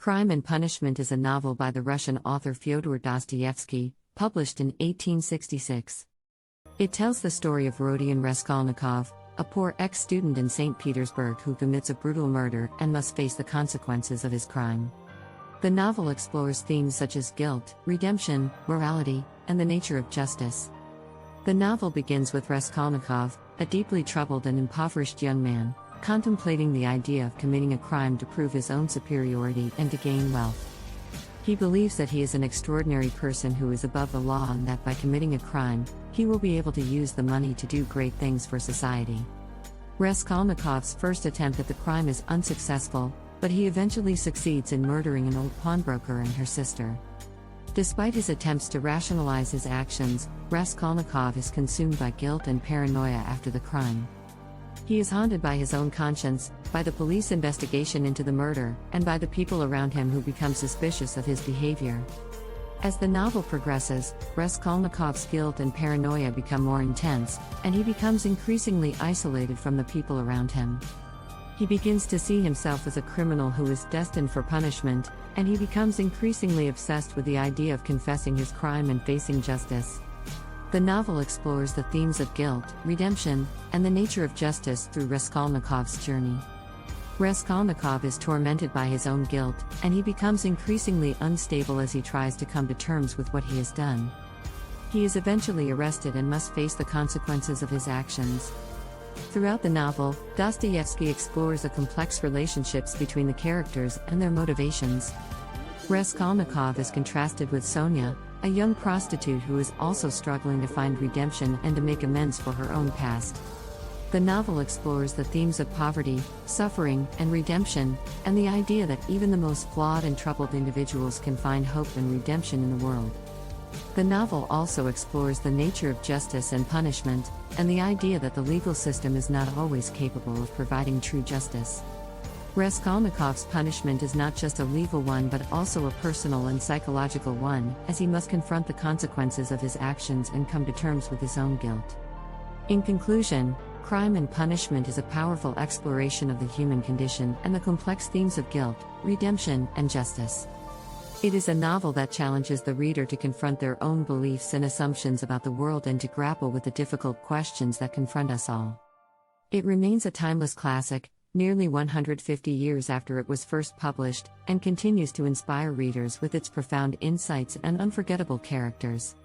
Crime and Punishment is a novel by the Russian author Fyodor Dostoevsky, published in 1866. It tells the story of Rodion Raskolnikov, a poor ex-student in St. Petersburg who commits a brutal murder and must face the consequences of his crime. The novel explores themes such as guilt, redemption, morality, and the nature of justice. The novel begins with Raskolnikov, a deeply troubled and impoverished young man, contemplating the idea of committing a crime to prove his own superiority and to gain wealth. He believes that he is an extraordinary person who is above the law and that by committing a crime, he will be able to use the money to do great things for society. Raskolnikov's first attempt at the crime is unsuccessful, but he eventually succeeds in murdering an old pawnbroker and her sister. Despite his attempts to rationalize his actions, Raskolnikov is consumed by guilt and paranoia after the crime. He is haunted by his own conscience, by the police investigation into the murder, and by the people around him who become suspicious of his behavior. As the novel progresses, Raskolnikov's guilt and paranoia become more intense, and he becomes increasingly isolated from the people around him. He begins to see himself as a criminal who is destined for punishment, and he becomes increasingly obsessed with the idea of confessing his crime and facing justice. The novel explores the themes of guilt, redemption, and the nature of justice through Raskolnikov's journey. Raskolnikov is tormented by his own guilt, and he becomes increasingly unstable as he tries to come to terms with what he has done. He is eventually arrested and must face the consequences of his actions. Throughout the novel, Dostoevsky explores the complex relationships between the characters and their motivations. Raskolnikov is contrasted with Sonia, a young prostitute who is also struggling to find redemption and to make amends for her own past. The novel explores the themes of poverty, suffering, and redemption, and the idea that even the most flawed and troubled individuals can find hope and redemption in the world. The novel also explores the nature of justice and punishment, and the idea that the legal system is not always capable of providing true justice. Raskolnikov's punishment is not just a legal one but also a personal and psychological one, as he must confront the consequences of his actions and come to terms with his own guilt. In conclusion, Crime and Punishment is a powerful exploration of the human condition and the complex themes of guilt, redemption, and justice. It is a novel that challenges the reader to confront their own beliefs and assumptions about the world and to grapple with the difficult questions that confront us all. It remains a timeless classic, nearly 150 years after it was first published, and continues to inspire readers with its profound insights and unforgettable characters.